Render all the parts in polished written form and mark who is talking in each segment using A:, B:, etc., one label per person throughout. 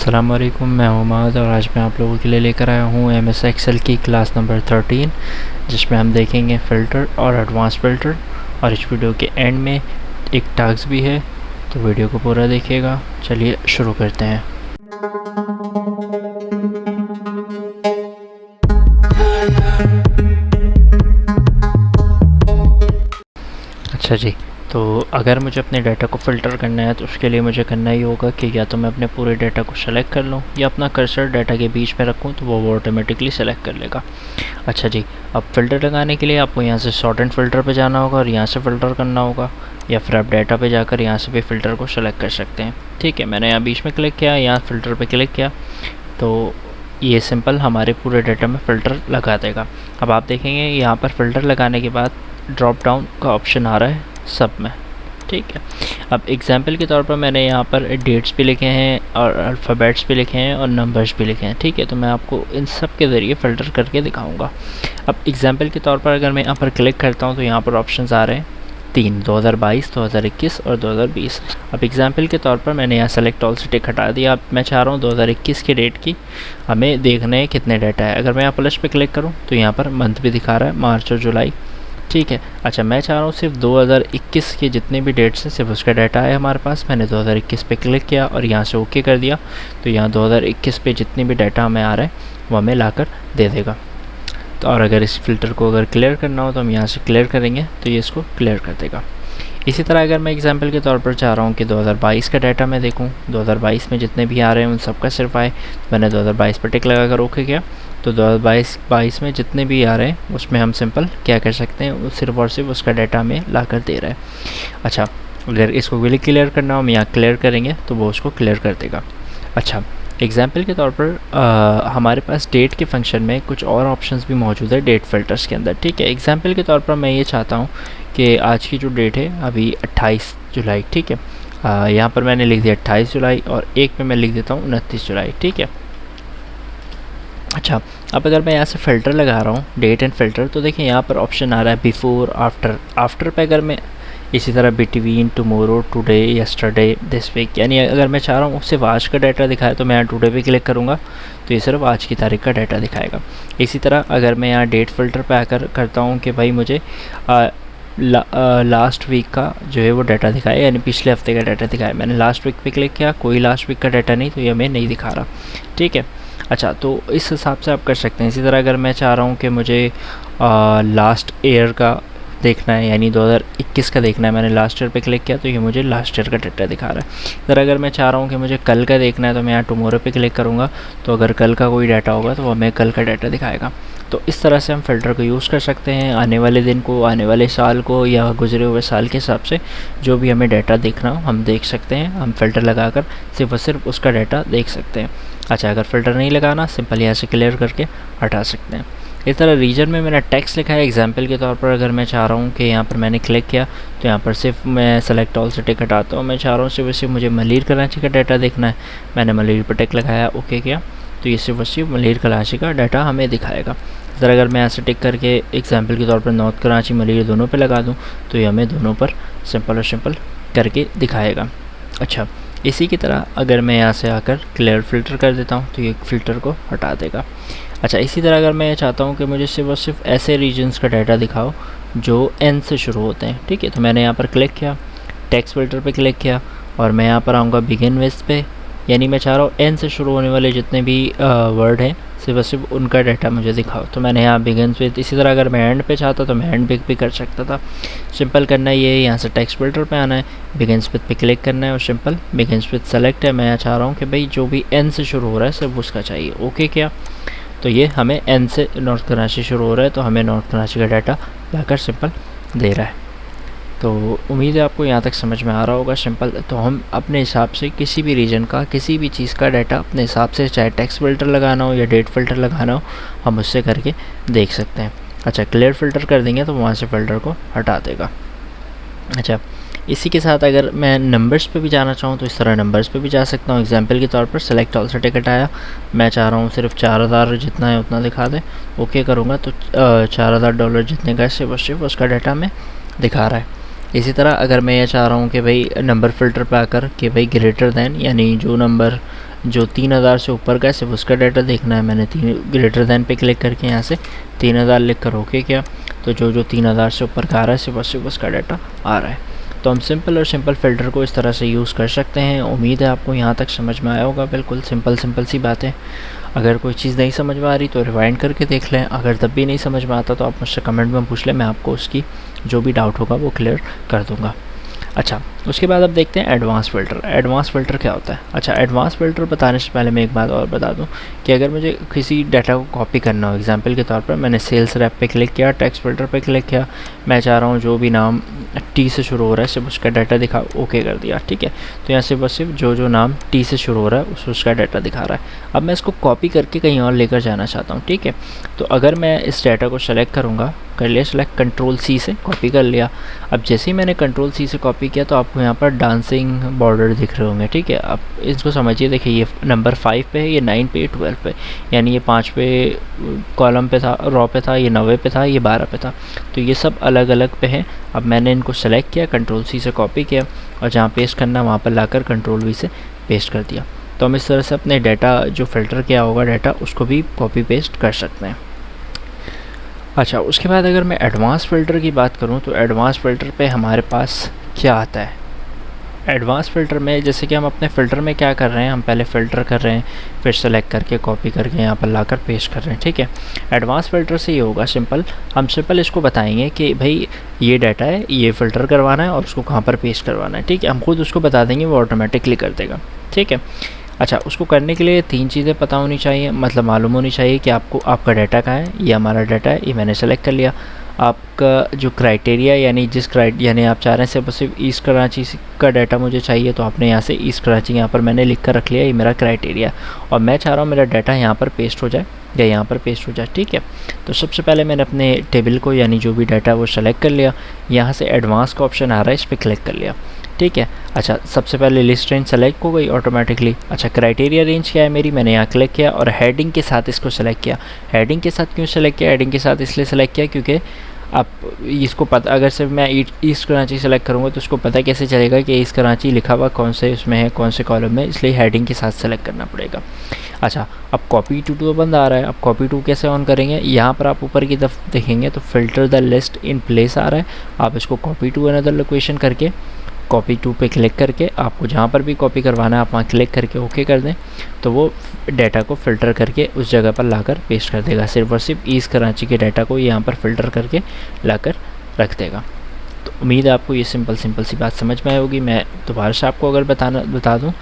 A: अस्सलामुअलैकुम, मैं उमाद और आज मैं आप लोगों के लिए लेकर आया हूँ MS एक्सेल की क्लास नंबर 13, जिसमें हम देखेंगे फ़िल्टर और एडवांस फ़िल्टर। और इस वीडियो के एंड में एक टास्क भी है, तो वीडियो को पूरा देखिएगा। चलिए शुरू करते हैं। अच्छा जी, तो अगर मुझे अपने डाटा को फ़िल्टर करना है तो उसके लिए मुझे करना ही होगा कि या तो मैं अपने पूरे डाटा को सेलेक्ट कर लूँ या अपना कर्सर डाटा के बीच में रखूँ तो वो ऑटोमेटिकली सेलेक्ट कर लेगा। अच्छा जी, अब फ़िल्टर लगाने के लिए आपको यहाँ से सॉर्ट एंड फ़िल्टर पे जाना होगा और यहाँ से फ़िल्टर करना होगा, या फिर आप डाटा पे जाकर यहाँ से भी फ़िल्टर को सेलेक्ट कर सकते हैं। ठीक है, मैंने यहाँ बीच में क्लिक किया, यहाँ फ़िल्टर पे क्लिक किया तो ये सिंपल हमारे पूरे डाटा में फ़िल्टर लगा देगा। अब आप देखेंगे यहाँ पर फ़िल्टर लगाने के बाद ड्रॉप डाउन का ऑप्शन आ रहा है सब में। ठीक है, अब एग्जांपल के तौर पर मैंने यहाँ पर डेट्स भी लिखे हैं और अल्फ़ाबेट्स भी लिखे हैं और नंबर्स भी लिखे हैं। ठीक है, तो मैं आपको इन सब के ज़रिए फ़िल्टर करके दिखाऊंगा। अब एग्जांपल के तौर पर अगर मैं यहाँ पर क्लिक करता हूँ तो यहाँ पर ऑप्शंस आ रहे हैं 3, 2022, 2021 और 2020। अब एग्जांपल के तौर पर मैंने यहाँ सेलेक्ट ऑल से टिक हटा दिया। अब मैं चाह रहा हूँ 2021 की डेट की हमें देखने कितने डाटा है। अगर मैं यहाँ प्लस पे क्लिक करूँ तो यहाँ पर मंथ भी दिखा रहा है, मार्च और जुलाई। ठीक है, अच्छा मैं चाह रहा हूँ सिर्फ 2021 के जितने भी डेट्स हैं सिर्फ उसका डाटा है हमारे पास। मैंने 2021 पे क्लिक किया और यहाँ से ओके कर दिया, तो यहाँ 2021 पे जितने भी डाटा हमें आ रहे हैं वो हमें लाकर दे देगा। तो और अगर इस फ़िल्टर को अगर क्लियर करना हो तो हम यहाँ से क्लियर करेंगे तो ये इसको क्लियर कर देगा। इसी तरह अगर मैं एग्जांपल के तौर पर चाह रहा हूँ कि 2022 का डाटा मैं देखूँ, 2022 में जितने भी आ रहे हैं उन सब का सिर्फ आए, मैंने 2022 पर टिक लगा कर ओके किया, तो 2022 में जितने भी आ रहे हैं उसमें हम सिंपल क्या कर सकते हैं, सिर्फ और सिर्फ उसका डाटा हमें ला कर दे रहा है। अच्छा, अगर इसको विल क्लियर करना हो हम यहाँ क्लियर करेंगे तो वो उसको क्लियर कर देगा। अच्छा, एग्जाम्पल के तौर पर हमारे पास डेट के फंक्शन में कुछ और ऑप्शंस भी मौजूद है डेट फ़िल्टर्स के अंदर। ठीक है, एग्जाम्पल के तौर पर मैं ये चाहता हूँ कि आज की जो डेट है अभी 28 जुलाई। ठीक है, यहाँ पर मैंने लिख दिया 28 जुलाई और एक में मैं लिख देता हूँ 29 जुलाई। ठीक है, अच्छा अब अगर मैं यहाँ से फ़िल्टर लगा रहा हूँ डेट एंड फ़िल्टर, तो देखिए यहाँ पर ऑप्शन आ रहा है बिफ़ोर, आफ्टर। आफ्टर पे अगर मैं इसी तरह between, tomorrow, today, yesterday, this week, यानी अगर मैं चाह रहा हूँ सिर्फ आज का डाटा दिखाए तो मैं यहाँ टुडे पे क्लिक करूँगा तो ये सिर्फ आज की तारीख का डाटा दिखाएगा। इसी तरह अगर मैं यहाँ डेट फ़िल्टर पे आकर करता हूँ कि भाई मुझे लास्ट वीक का जो है वो डाटा दिखाए, यानी पिछले हफ्ते का डाटा दिखाए, मैंने लास्ट वीक पे क्लिक किया, कोई लास्ट वीक का डाटा नहीं, तो ये हमें नहीं दिखा रहा। ठीक है, अच्छा तो इस हिसाब से आप कर सकते हैं। इसी तरह अगर मैं चाह रहा हूँ कि मुझे लास्ट ईयर का देखना है, यानी 2021 का देखना है, मैंने लास्ट ईयर पे क्लिक किया तो ये मुझे लास्ट ईयर का डाटा दिखा रहा है। इधर अगर मैं चाह रहा हूँ कि मुझे कल का देखना है तो मैं यहाँ टुमारो पे क्लिक करूँगा, तो अगर कल का कोई डाटा होगा तो वो हमें कल का डाटा दिखाएगा। तो इस तरह से हम फ़िल्टर को यूज़ कर सकते हैं, आने वाले दिन को, आने वाले साल को, या गुजरे हुए साल के हिसाब से जो भी हमें डाटा देखना हो हम देख सकते हैं। हम फ़िल्टर लगाकर सिर्फ और सिर्फ उसका डाटा देख सकते हैं। अच्छा, अगर फ़िल्टर नहीं लगाना सिंपल यहाँ से क्लियर करके हटा सकते हैं। इस तरह रीजन में मैंने टेक्स्ट लिखा है। एग्जांपल के तौर पर अगर मैं चाह रहा हूँ कि यहाँ पर मैंने क्लिक किया तो यहाँ पर सिर्फ मैं सेलेक्ट ऑल से टिक हटाता हूँ, मैं चाह रहा हूँ सिर्फ मुझे मलिर कराची का डाटा देखना है, मैंने मलिर पर टिक लगाया, ओके किया, तो ये सिर्फ मलिर कराची का डाटा हमें दिखाएगा। इस तरह अगर मैं ऐसे टिक करके एग्जाम्पल के तौर पर नॉर्थ कराची, मलिर दोनों पर लगा दूँ तो ये हमें दोनों पर सिंपल और सिंपल करके दिखाएगा। अच्छा, इसी की तरह अगर मैं यहाँ से आकर क्लियर फ़िल्टर कर देता हूँ तो ये फ़िल्टर को हटा देगा। अच्छा, इसी तरह अगर मैं चाहता हूँ कि मुझे सिर्फ और सिर्फ ऐसे रीजन्स का डाटा दिखाओ जो एन से शुरू होते हैं। ठीक है, तो मैंने यहाँ पर क्लिक किया, टेक्स्ट फ़िल्टर पे क्लिक किया और मैं यहाँ पर आऊँगा बिगिन विथ पे, यानी मैं चाह रहा हूँ एन से शुरू होने वाले जितने भी वर्ड हैं सिर्फ और सिर्फ उनका डाटा मुझे दिखाओ, तो मैंने यहाँ बिगिन विथ। इसी तरह अगर मैं एंड पे चाहता तो मैं एंड भी कर सकता था। सिंपल करना ये है, यहाँ से टेक्स्ट फ़िल्टर पे आना है, बिगिन्स विथ पे क्लिक करना है और सिंपल बिगिन्स विथ सेलेक्ट है। मैं चाह रहा हूँ कि भाई जो भी एन से शुरू हो रहा है सिर्फ उसका चाहिए, ओके किया, तो ये हमें एन से नॉर्थ कराची शुरू हो रहा है तो हमें नॉर्थ कराची का डाटा लाकर सिंपल दे रहा है। तो उम्मीद है आपको यहाँ तक समझ में आ रहा होगा सिंपल। तो हम अपने हिसाब से किसी भी रीजन का, किसी भी चीज़ का डाटा अपने हिसाब से, चाहे टेक्स्ट फ़िल्टर लगाना हो या डेट फ़िल्टर लगाना हो, हम उससे करके देख सकते हैं। अच्छा, क्लियर फ़िल्टर कर देंगे तो वहाँ से फ़िल्टर को हटा देगा। अच्छा, इसी के साथ अगर मैं नंबर्स पे भी जाना चाहूँ तो इस तरह नंबर्स पे भी जा सकता हूँ। एग्जांपल के तौर पर सेलेक्ट ऑल से टिक आया, मैं चाह रहा हूँ सिर्फ 4000 जितना है उतना दिखा दे, ओके करूँगा तो $4000 जितने का सिर्फ उसका डाटा हमें दिखा रहा है। इसी तरह अगर मैं ये चाह रहा हूँ कि भाई नंबर फ़िल्टर पे आकर कि भाई ग्रेटर दैन, यानी जो नंबर जो 3000 से ऊपर का है सिर्फ उसका डाटा देखना है। मैंने 3 ग्रेटर दैन पे क्लिक करके यहाँ से 3000 लिख कर ओके किया, तो जो 3000 से ऊपर का आ रहा है सिर्फ उसका डाटा आ रहा है। तो हम सिंपल फ़िल्टर को इस तरह से यूज़ कर सकते हैं। उम्मीद है आपको यहाँ तक समझ में आया होगा। बिल्कुल सिंपल सी बातें। अगर कोई चीज़ नहीं समझ में आ रही तो रिवाइंड करके देख लें। अगर तब भी नहीं समझ में आता तो आप मुझसे कमेंट में पूछ लें, मैं आपको उसकी जो भी डाउट होगा वो क्लियर कर दूँगा। अच्छा, उसके बाद अब देखते हैं एडवांस फ़िल्टर। एडवांस फ़िल्टर क्या होता है? अच्छा, एडवांस फ़िल्टर बताने से पहले मैं एक बात और बता दूं कि अगर मुझे किसी डाटा को कॉपी करना हो, एग्जांपल के तौर पर मैंने सेल्स रैप पे क्लिक किया, टेक्स्ट फ़िल्टर पे क्लिक किया, मैं चाह रहा हूं जो भी नाम टी से शुरू हो रहा है सिर्फ उसका डाटा दिखा, ओके कर दिया, ठीक है। तो यहाँ सिर्फ जो नाम टी से शुरू हो रहा है उसका डाटा दिखा रहा है। अब मैं इसको कॉपी करके कहीं और लेकर जाना चाहता हूँ, ठीक है। तो अगर मैं इस डाटा को सेलेक्ट करूँगा, कर लिया सेलेक्ट, कंट्रोल सी से कॉपी कर लिया। अब जैसे ही मैंने कंट्रोल सी से कॉपी किया तो आपको यहाँ पर डांसिंग बॉर्डर दिख रहे होंगे, ठीक है। अब इसको समझिए, देखिए ये नंबर 5 पे है, ये 9 पे, ये 12 पे, यानी ये 5 पे कॉलम पे था, रॉ पे था, ये 9 पे था, ये 12 पे था। तो ये सब अलग अलग पे हैं। अब मैंने इनको सेलेक्ट किया, कंट्रोल सी से कॉपी किया और जहाँ पेस्ट करना वहाँ पर लाकर कंट्रोल वी से पेस्ट कर दिया। तो हम इस तरह से अपने डाटा जो फ़िल्टर किया होगा डाटा उसको भी कॉपी पेस्ट कर सकते हैं। अच्छा, उसके बाद अगर मैं एडवांस फ़िल्टर की बात करूं तो एडवांस फ़िल्टर पे हमारे पास क्या आता है? एडवांस फ़िल्टर में जैसे कि हम अपने फ़िल्टर में क्या कर रहे हैं, हम पहले फ़िल्टर कर रहे हैं, फिर सेलेक्ट करके कॉपी करके यहाँ पर लाकर पेस्ट कर रहे हैं, ठीक है। एडवांस फ़िल्टर से ये होगा सिंपल, हम सिंपल इसको बताएंगे कि भाई ये डाटा है, ये फ़िल्टर करवाना है और उसको कहाँ पर पेस्ट करवाना है, ठीक है। हम खुद उसको बता देंगे, वो ऑटोमेटिकली कर देगा, ठीक है। अच्छा, उसको करने के लिए 3 चीज़ें पता होनी चाहिए, मतलब मालूम होनी चाहिए कि आपको आपका डाटा कहाँ है। ये हमारा डाटा है, ये मैंने सेलेक्ट कर लिया। आपका जो क्राइटेरिया यानी आप चाह रहे हैं सिर्फ ईस्ट कराची का डाटा मुझे चाहिए, तो आपने यहाँ से ईस्ट कराची यहाँ पर मैंने लिख कर रख लिया, ये मेरा क्राइटेरिया। और मैं चाह रहा हूँ मेरा डाटा यहाँ पर पेस्ट हो जाए या यहाँ पर पेस्ट हो जाए, ठीक है। तो सबसे पहले मैंने अपने टेबल को यानी जो भी डाटा वो सेलेक्ट कर लिया। यहाँ से एडवांस का ऑप्शन आ रहा है, इस पर क्लिक कर लिया, ठीक है। अच्छा, सबसे पहले लिस्ट रेंज सेलेक्ट हो गई ऑटोमेटिकली। अच्छा, क्राइटेरिया रेंज क्या है मेरी, मैंने यहाँ क्लिक किया और हेडिंग के साथ इसको सेलेक्ट किया। हेडिंग के साथ क्यों सेलेक्ट किया? हेडिंग के साथ इसलिए सेलेक्ट किया क्योंकि आप इसको पता, अगर सिर्फ मैं ईस्ट कराची सेलेक्ट करूँगा तो उसको पता कैसे चलेगा कि ईस्ट कराची लिखा हुआ कौन से उसमें है, कौन से कॉलम में, इसलिए हेडिंग के साथ सेलेक्ट करना पड़ेगा। अच्छा, अब कॉपी टू तो बंद आ रहा है, अब कॉपी टू कैसे ऑन करेंगे? यहाँ पर आप ऊपर की तरफ देखेंगे तो filter the list in place आ रहा है। आप इसको कॉपी टू अनदर लोकेशन करके कॉपी टू पे क्लिक करके आपको जहाँ पर भी कॉपी करवाना है आप वहाँ क्लिक करके ओके कर दें, तो वो डाटा को फ़िल्टर करके उस जगह पर लाकर पेस्ट कर देगा। सिर्फ और सिर्फ ईस्ट कराची के डाटा को यहाँ पर फ़िल्टर करके लाकर रख देगा। तो उम्मीद है आपको ये सिंपल सी बात समझ में आई होगी। मैं दोबारा से आपको अगर बता दूँ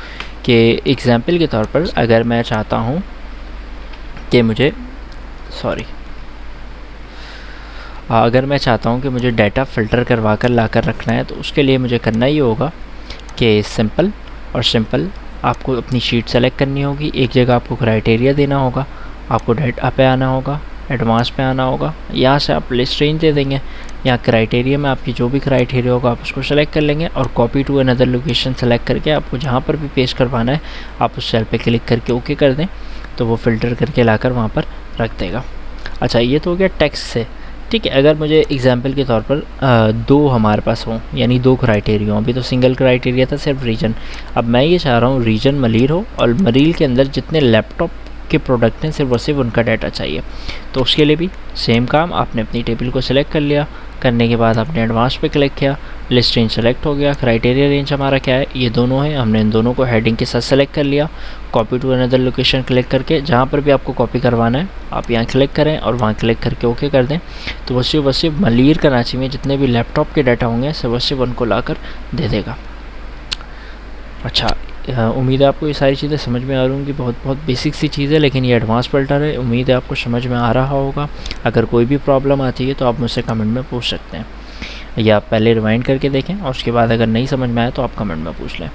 A: कि एग्ज़ाम्पल के तौर पर अगर मैं चाहता हूँ कि अगर मैं चाहता हूँ कि मुझे डाटा फ़िल्टर करवा कर ला कर रखना है, तो उसके लिए मुझे करना ये होगा कि सिंपल आपको अपनी शीट सेलेक्ट करनी होगी। एक जगह आपको क्राइटेरिया देना होगा, आपको डाटा पे आना होगा, एडवांस पे आना होगा, यहाँ से आप लिस्ट रेंज दे देंगे। यहाँ क्राइटेरिया में आपकी जो भी क्राइटेरिया होगा आप उसको सेलेक्ट कर लेंगे और copy to another location select करके आपको जहाँ पर भी पेस्ट करवाना है आप उस सेल पे क्लिक करके ओके कर दें, तो वो फ़िल्टर करके लाकर वहाँ पर रख देगा। अच्छा, ये तो हो गया टेक्स्ट से, ठीक है। अगर मुझे एग्जाम्पल के तौर पर 2 हमारे पास हों, यानी 2 क्राइटेरिया हों, अभी तो सिंगल क्राइटेरिया था सिर्फ रीजन। अब मैं ये चाह रहा हूँ रीजन मलीर हो और मलीर के अंदर जितने लैपटॉप के प्रोडक्ट हैं सिर्फ और सिर्फ उनका डाटा चाहिए। तो उसके लिए भी सेम काम, आपने अपनी टेबल को सिलेक्ट कर लिया, करने के बाद आपने एडवांस पे क्लिक किया, लिस्ट रेंज सेलेक्ट हो गया, क्राइटेरिया रेंज हमारा क्या है, ये दोनों है, हमने इन दोनों को हेडिंग के साथ सेलेक्ट कर लिया। Copy to another location click करके जहाँ पर भी आपको कॉपी करवाना है आप यहाँ क्लिक करें और वहाँ क्लिक करके ओके कर दें, तो वो सिर्फ मलीर कराची में जितने भी लैपटॉप के डाटा होंगे सिर्फ उनको ला कर दे देगा। अच्छा, उम्मीद है आपको ये सारी चीज़ें समझ में आ रही होंगी। बहुत बेसिक सी चीज़ है, लेकिन ये एडवांस फ़िल्टर है, उम्मीद है आपको समझ में आ रहा होगा। अगर कोई भी प्रॉब्लम आती है तो आप मुझसे कमेंट में पूछ सकते हैं, या आप पहले रिवाइंड करके देखें और उसके बाद अगर नहीं समझ में आए तो आप कमेंट में पूछ लें।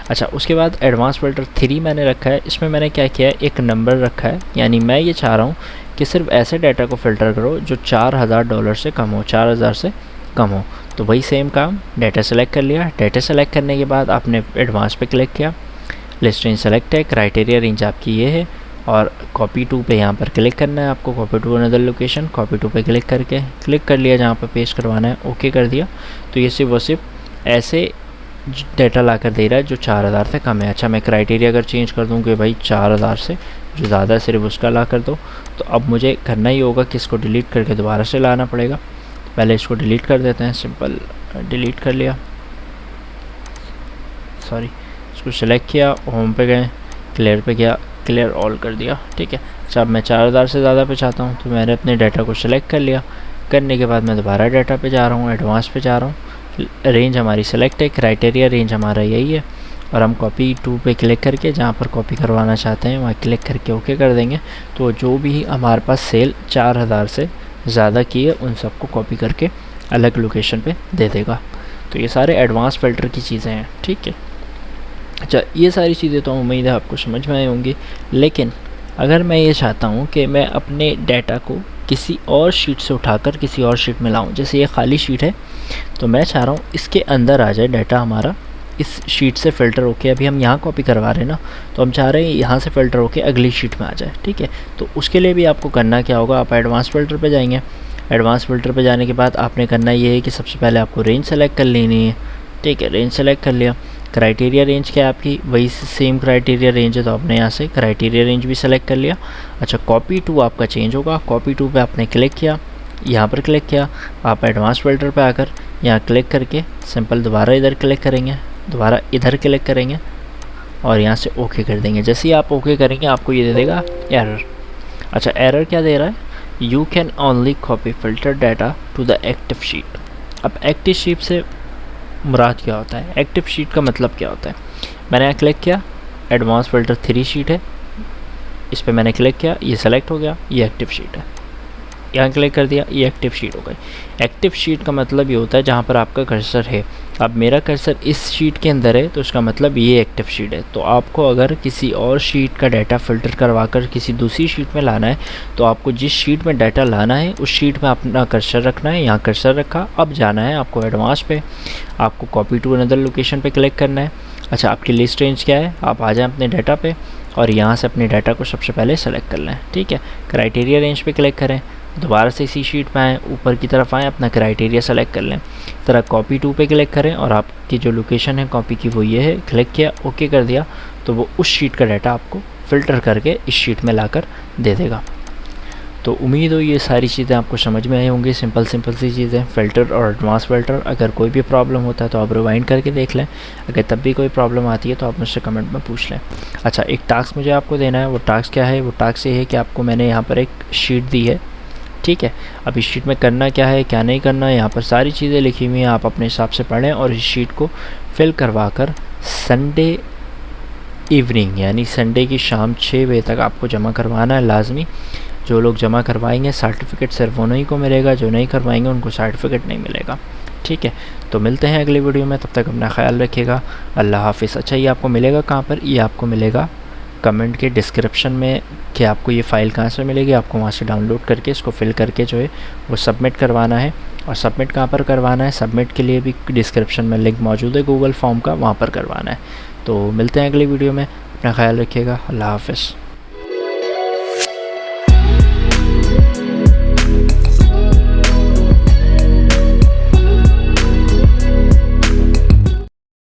A: अच्छा, उसके बाद एडवांस फ़िल्टर 3 मैंने रखा है। इसमें मैंने क्या किया है, एक नंबर रखा है, यानी मैं ये चाह रहा हूँ कि सिर्फ ऐसे डाटा को फ़िल्टर करो जो $4000 से कम हो, 4000 से कम हो। तो वही सेम काम, डाटा सेलेक्ट कर लिया। डाटा सेलेक्ट करने के बाद आपने एडवांस पे क्लिक किया, लिस्ट रेंज सेलेक्ट है, क्राइटेरिया रेंज आपकी ये है और कॉपी टू पे यहाँ पर क्लिक करना है आपको, copy to another location, copy to पे क्लिक कर लिया, जहाँ पर पेस्ट करवाना है ओके कर दिया। तो ये सिर्फ ऐसे डाटा ला कर दे रहा है जो 4000 से कम है। अच्छा, मैं क्राइटेरिया अगर चेंज कर दूँ कि भाई 4000 से जो ज़्यादा है सिर्फ उसका ला कर दो, तो अब मुझे करना ही होगा कि इसको डिलीट करके दोबारा से लाना पड़ेगा। पहले इसको डिलीट कर देते हैं, सिंपल डिलीट कर लिया, सॉरी, इसको सेलेक्ट किया, होम पे गए, क्लियर पे गया, क्लियर ऑल कर दिया। ठीक है। अच्छा, अब मैं 4000 से ज़्यादा पे चाहता हूँ, तो मैंने अपने डाटा को सिलेक्ट कर लिया। करने के बाद मैं दोबारा डाटा पे जा रहा हूँ, एडवांस पे जा रहा हूँ, रेंज हमारी सेलेक्ट है, क्राइटेरिया रेंज हमारा यही है, और हम कॉपी टू पे क्लिक करके जहाँ पर कॉपी करवाना चाहते हैं वहाँ क्लिक करके ओके कर देंगे। तो जो भी हमारे पास सेल 4000 से ज़्यादा की है उन सबको कॉपी करके अलग लोकेशन पे दे देगा। तो ये सारे एडवांस फ़िल्टर की चीज़ें हैं। ठीक है। अच्छा, ये सारी चीज़ें तो उम्मीद है आपको समझ में आई होंगी, लेकिन अगर मैं ये चाहता हूँ कि मैं अपने डाटा को किसी और शीट से उठाकर किसी और शीट में लाऊं, जैसे ये खाली शीट है तो मैं चाह रहा हूँ इसके अंदर आ जाए डाटा हमारा, इस शीट से फ़िल्टर होके, अभी हम यहाँ कॉपी करवा रहे हैं ना, तो हम चाह रहे हैं यहाँ से फ़िल्टर होके अगली शीट में आ जाए। ठीक है। तो उसके लिए भी आपको करना क्या होगा, आप एडवांस फ़िल्टर पे जाएंगे। एडवांस फ़िल्टर पे जाने के बाद आपने करना ये है कि सबसे पहले आपको रेंज सेलेक्ट कर लेनी है। ठीक है, रेंज सेलेक्ट कर लिया। क्राइटेरिया रेंज क्या है आपकी, वही सेम क्राइटेरिया रेंज है, तो आपने यहाँ से क्राइटेरिया रेंज भी सेलेक्ट कर लिया। अच्छा, कॉपी टू आपका चेंज होगा, कॉपी टू पे आपने क्लिक किया, यहाँ पर क्लिक किया, आप एडवांस फ़िल्टर पे आकर यहाँ क्लिक करके सिंपल दोबारा इधर क्लिक करेंगे, दोबारा इधर क्लिक करेंगे और यहाँ से ओके कर देंगे। जैसे ही आप ओके करेंगे आपको ये दे देगा एरर। अच्छा, एरर क्या दे रहा है, you can only copy filter data to the active sheet. अब एक्टिव शीट से मुराद क्या होता है, एक्टिव शीट का मतलब क्या होता है। मैंने यहाँ क्लिक किया, एडवांस फ़िल्टर 3 शीट है, इस पर मैंने क्लिक किया, ये सेलेक्ट हो गया, ये एक्टिव शीट है। यहाँ क्लिक कर दिया, ये एक्टिव शीट हो गई। एक्टिव शीट का मतलब ये होता है जहाँ पर आपका कर्सर है। अब मेरा कर्सर इस शीट के अंदर है तो उसका मतलब ये एक्टिव शीट है। तो आपको अगर किसी और शीट का डाटा फ़िल्टर करवा कर किसी दूसरी शीट में लाना है तो आपको जिस शीट में डाटा लाना है उस शीट में अपना कर्सर रखना है। यहाँ कर्सर रखा, अब जाना है आपको एडवांस पे, आपको कॉपी टू अनदर लोकेशन पे क्लिक करना है। अच्छा, आपकी लिस्ट रेंज क्या है, आप आ जाएँ अपने डाटा पे और यहाँ से अपने डाटा को सबसे पहले सेलेक्ट कर लें। ठीक है। क्राइटेरिया रेंज पे क्लिक करें, दोबारा से इसी शीट पे आएँ, ऊपर की तरफ आएँ, अपना क्राइटेरिया सेलेक्ट कर लें। तरह कॉपी टू पे क्लिक करें और आपकी जो लोकेशन है कॉपी की वो ये है, क्लिक किया, ओके कर दिया, तो वो उस शीट का डाटा आपको फ़िल्टर करके इस शीट में लाकर दे देगा। तो उम्मीद हो ये सारी चीज़ें आपको समझ में आई होंगी। सिंपल सी चीज़ें, फ़िल्टर और एडवांस फ़िल्टर। अगर कोई भी प्रॉब्लम होता है तो आप रिवाइंड करके देख लें, अगर तब भी कोई प्रॉब्लम आती है तो आप मुझसे कमेंट में पूछ लें। अच्छा, एक टास्क मुझे आपको देना है, वो टास्क क्या है, वो टास्क ये है कि आपको मैंने यहाँ पर एक शीट दी है। ठीक है। अब इस शीट में करना क्या है, क्या नहीं करना है, यहाँ पर सारी चीज़ें लिखी हुई हैं, आप अपने हिसाब से पढ़ें और इस शीट को फिल करवा कर संडे इवनिंग यानी संडे की शाम 6 बजे तक आपको जमा करवाना है लाजमी। जो लोग जमा करवाएंगे सर्टिफिकेट सिर्फ उन्हीं को मिलेगा, जो नहीं करवाएंगे उनको सर्टिफिकेट नहीं मिलेगा। ठीक है। तो मिलते हैं अगली वीडियो में, तब तक अपना ख्याल रखिएगा। अल्लाह हाफिज़। अच्छा, ये आपको मिलेगा कहाँ पर, ये आपको मिलेगा कमेंट के डिस्क्रिप्शन में कि आपको ये फ़ाइल कहाँ से मिलेगी। आपको वहाँ से डाउनलोड करके इसको फिल करके जो है वो सबमिट करवाना है। और सबमिट कहाँ पर करवाना है, सबमिट के लिए भी डिस्क्रिप्शन में लिंक मौजूद है गूगल फॉर्म का, वहाँ पर करवाना है। तो मिलते हैं अगली वीडियो में, अपना ख्याल रखिएगा। अल्लाह हाफ़िज़।